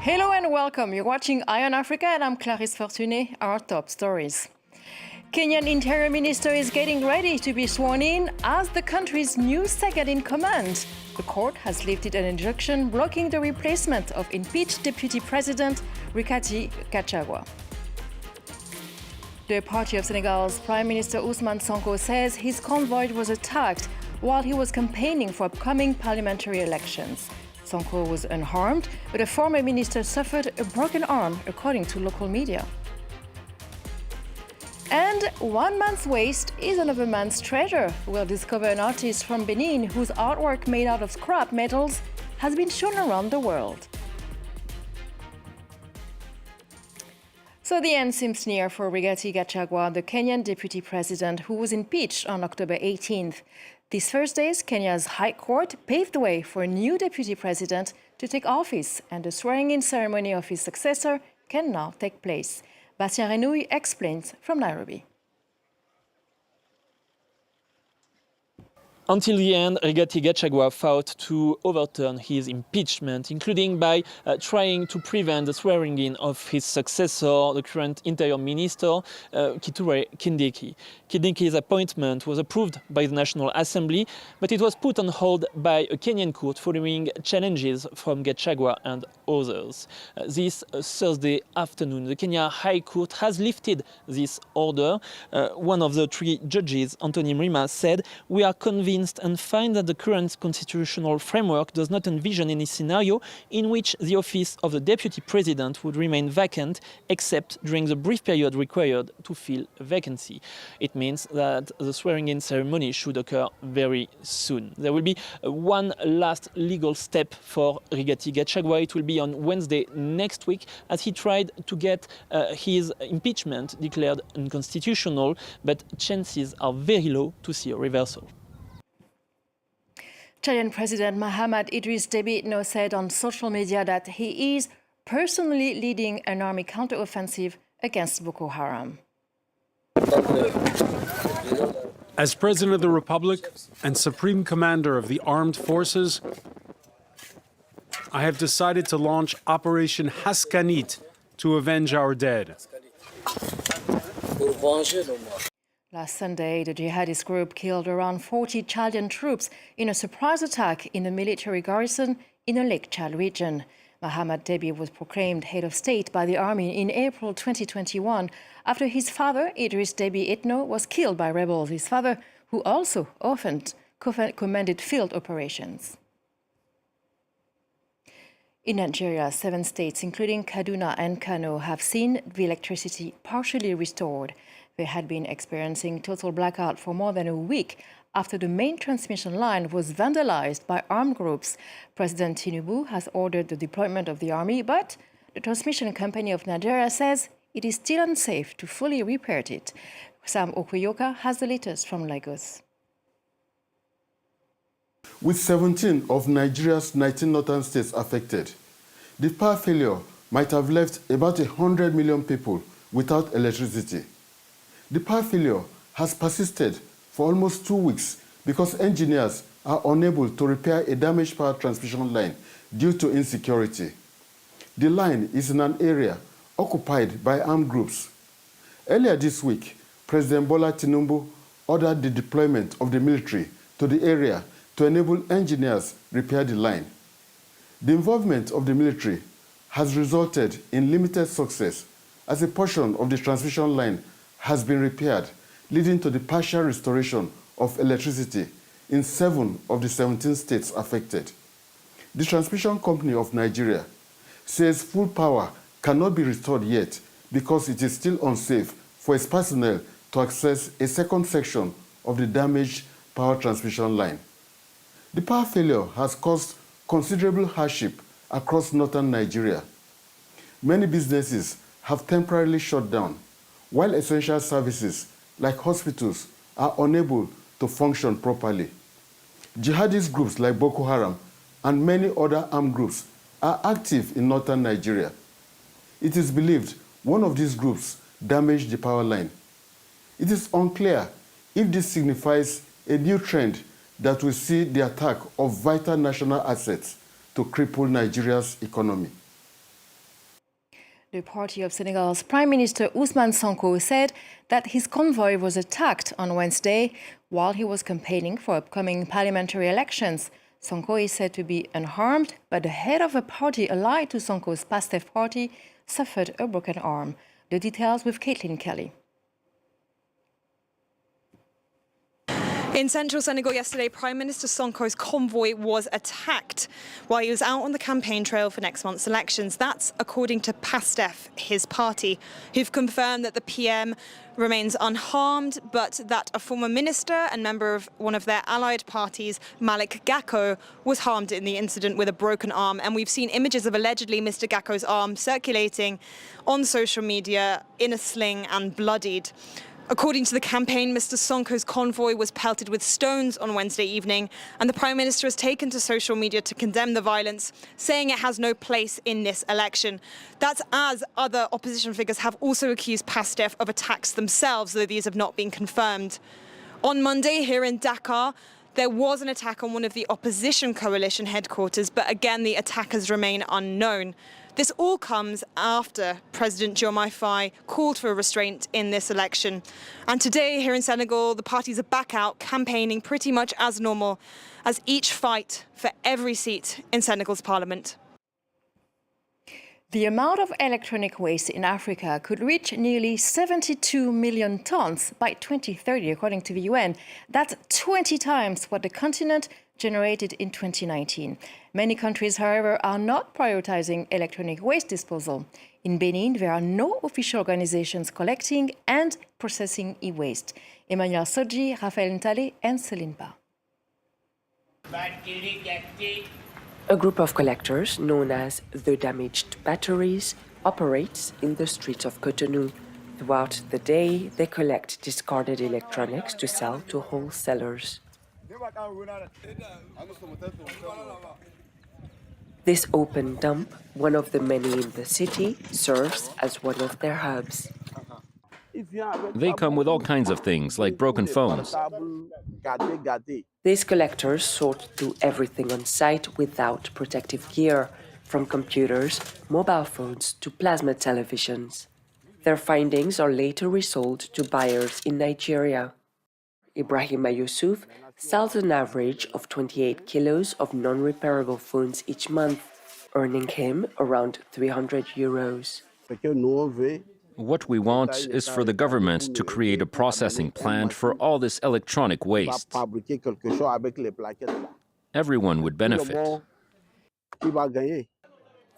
Hello and welcome. You're watching Eye on Africa and I'm Clarisse Fortuné. Our top stories. Kenyan Interior Minister is getting ready to be sworn in as the country's new second in command. The court has lifted an injunction blocking the replacement of impeached Deputy President Kithure Kindiki. The party of Senegal's Prime Minister Ousmane Sonko says his convoy was attacked while he was campaigning for upcoming parliamentary elections. Sonko was unharmed, but a former minister suffered a broken arm, according to local media. And one man's waste is another man's treasure. We'll discover an artist from Benin whose artwork made out of scrap metals has been shown around the world. So the end seems near for Rigathi Gachagua, the Kenyan deputy president who was impeached on October 18th. This Thursday, Kenya's High Court paved the way for a new deputy president to take office, and the swearing-in ceremony of his successor can now take place. Bastien Renouille explains from Nairobi. Until the end, Rigathi Gachagua fought to overturn his impeachment, including by trying to prevent the swearing-in of his successor, the current Interior Minister, Kithure Kindiki. Kindiki's appointment was approved by the National Assembly, but it was put on hold by a Kenyan court following challenges from Gachagua and others. This Thursday afternoon, the Kenya High Court has lifted this order. One of the three judges, Anthony Mrima, said, "We are convinced and find that the current constitutional framework does not envision any scenario in which the office of the deputy president would remain vacant except during the brief period required to fill a vacancy." It means that the swearing-in ceremony should occur very soon. There will be one last legal step for Rigathi Gachagua. It will be on Wednesday next week as he tried to get his impeachment declared unconstitutional, but chances are very low to see a reversal. Chadian President Mahamat Idriss Déby Itno said on social media that he is personally leading an army counteroffensive against Boko Haram. As President of the Republic and Supreme Commander of the Armed Forces, I have decided to launch Operation Haskanit to avenge our dead. Last Sunday, the jihadist group killed around 40 Chadian troops in a surprise attack in a military garrison in the Lake Chad region. Mahamat Déby was proclaimed head of state by the army in April 2021 after his father, Idriss Déby Itno, was killed by rebels. His father, who also often commanded field operations. In Nigeria, 7 states, including Kaduna and Kano, have seen the electricity partially restored. They had been experiencing total blackout for more than a week after the main transmission line was vandalized by armed groups. President Tinubu has ordered the deployment of the army, but the transmission company of Nigeria says it is still unsafe to fully repair it. Sam Okuyoka has the latest from Lagos. With 17 of Nigeria's 19 northern states affected, the power failure might have left about 100 million people without electricity. The power failure has persisted for almost 2 weeks because engineers are unable to repair a damaged power transmission line due to insecurity. The line is in an area occupied by armed groups. Earlier this week, President Bola Tinubu ordered the deployment of the military to the area to enable engineers repair the line. The involvement of the military has resulted in limited success as a portion of the transmission line has been repaired, leading to the partial restoration of electricity in 7 of the 17 states affected. The Transmission Company of Nigeria says full power cannot be restored yet because it is still unsafe for its personnel to access a second section of the damaged power transmission line. The power failure has caused considerable hardship across northern Nigeria. Many businesses have temporarily shut down, while essential services like hospitals are unable to function properly. Jihadist groups like Boko Haram and many other armed groups are active in northern Nigeria. It is believed one of these groups damaged the power line. It is unclear if this signifies a new trend that will see the attack of vital national assets to cripple Nigeria's economy. The party of Senegal's Prime Minister Ousmane Sonko said that his convoy was attacked on Wednesday while he was campaigning for upcoming parliamentary elections. Sonko is said to be unharmed, but the head of a party allied to Sonko's PASTEF party suffered a broken arm. The details with Caitlin Kelly. In central Senegal yesterday, Prime Minister Sonko's convoy was attacked while he was out on the campaign trail for next month's elections. That's according to PASTEF, his party, who've confirmed that the PM remains unharmed, but that a former minister and member of one of their allied parties, Malik Gako, was harmed in the incident with a broken arm. And we've seen images of allegedly Mr. Gako's arm circulating on social media in a sling and bloodied. According to the campaign, Mr. Sonko's convoy was pelted with stones on Wednesday evening, and the Prime Minister has taken to social media to condemn the violence, saying it has no place in this election. That's as other opposition figures have also accused PASTEF of attacks themselves, though these have not been confirmed. On Monday, here in Dakar, there was an attack on one of the opposition coalition headquarters, but again, the attackers remain unknown. This all comes after President Diomaye Faye called for a restraint in this election. And today, here in Senegal, the parties are back out campaigning pretty much as normal, as each fight for every seat in Senegal's parliament. The amount of electronic waste in Africa could reach nearly 72 million tons by 2030, according to the UN. That's 20 times what the continent generated in 2019. Many countries, however, are not prioritizing electronic waste disposal. In Benin, there are no official organizations collecting and processing e-waste. Emmanuel Soji, Raphaël Ntale, and Céline Ba. A group of collectors, known as the Damaged Batteries, operates in the streets of Cotonou. Throughout the day, they collect discarded electronics to sell to wholesalers. This open dump, one of the many in the city, serves as one of their hubs. They come with all kinds of things, like broken phones. These collectors sort through everything on site without protective gear, from computers, mobile phones to plasma televisions. Their findings are later resold to buyers in Nigeria. Ibrahima Yusuf sells an average of 28 kilos of non-repairable phones each month, earning him around 300 euros. What we want is for the government to create a processing plant for all this electronic waste. Everyone would benefit.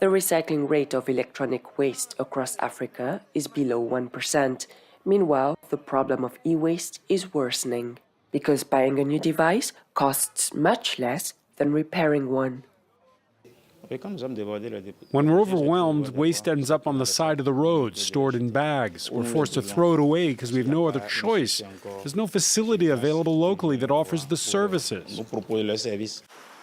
The recycling rate of electronic waste across Africa is below 1%. Meanwhile, the problem of e-waste is worsening, because buying a new device costs much less than repairing one. When we're overwhelmed, waste ends up on the side of the road, stored in bags. We're forced to throw it away because we have no other choice. There's no facility available locally that offers the services.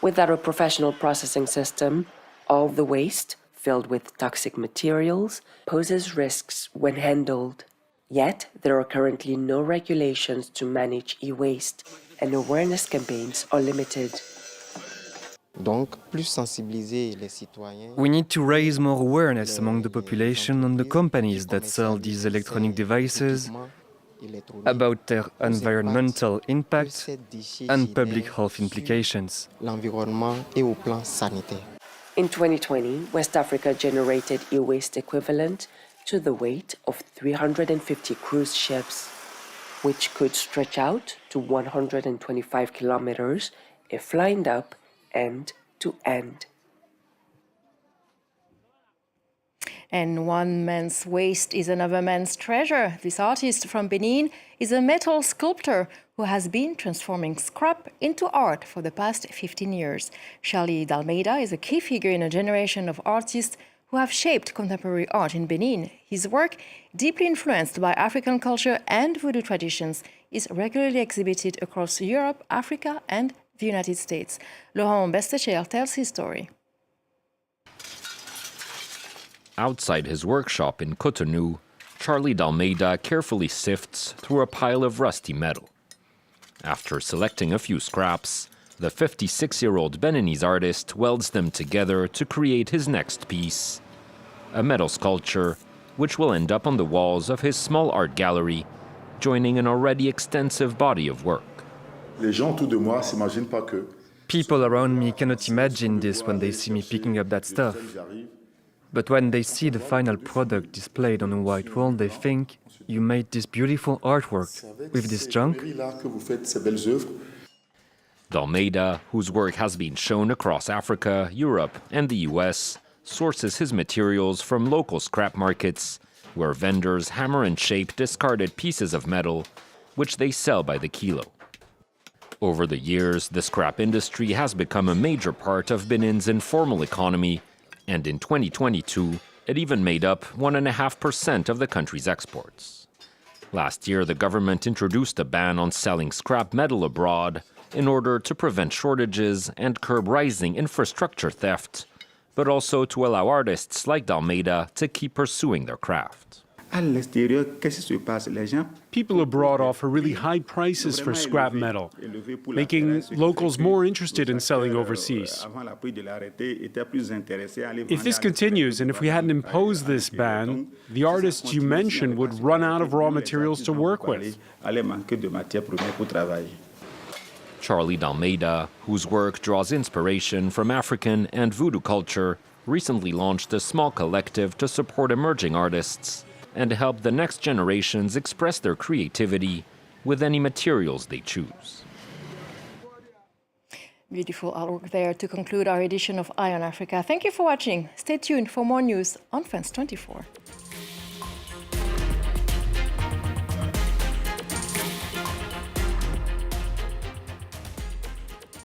Without a professional processing system, all the waste, filled with toxic materials, poses risks when handled. Yet, there are currently no regulations to manage e-waste, and awareness campaigns are limited. We need to raise more awareness among the population and the companies that sell these electronic devices about their environmental impact and public health implications. In 2020, West Africa generated e-waste equivalent to the weight of 350 cruise ships, which could stretch out to 125 kilometers if lined up end to end. And one man's waste is another man's treasure. This artist from Benin is a metal sculptor who has been transforming scrap into art for the past 15 years. Charlie d'Almeida is a key figure in a generation of artists who have shaped contemporary art in Benin. His work, deeply influenced by African culture and voodoo traditions, is regularly exhibited across Europe, Africa, and the United States. Laurent Bestecher tells his story. Outside his workshop in Cotonou, Charlie d'Almeida carefully sifts through a pile of rusty metal. After selecting a few scraps, the 56-year-old Beninese artist welds them together to create his next piece, a metal sculpture which will end up on the walls of his small art gallery, joining an already extensive body of work. People around me cannot imagine this when they see me picking up that stuff. But when they see the final product displayed on a white wall, they think, you made this beautiful artwork with this junk? D'Almeida, whose work has been shown across Africa, Europe, and the US, sources his materials from local scrap markets, where vendors hammer and shape discarded pieces of metal, which they sell by the kilo. Over the years, the scrap industry has become a major part of Benin's informal economy, and in 2022, it even made up 1.5% of the country's exports. Last year, the government introduced a ban on selling scrap metal abroad in order to prevent shortages and curb rising infrastructure theft, but also to allow artists like D'Almeida to keep pursuing their craft. People abroad offer really high prices for scrap metal, making locals more interested in selling overseas. If this continues, and if we hadn't imposed this ban, the artists you mentioned would run out of raw materials to work with. Charlie D'Almeida, whose work draws inspiration from African and voodoo culture, recently launched a small collective to support emerging artists and help the next generations express their creativity with any materials they choose. Beautiful artwork there to conclude our edition of Eye on Africa. Thank you for watching. Stay tuned for more news on France 24.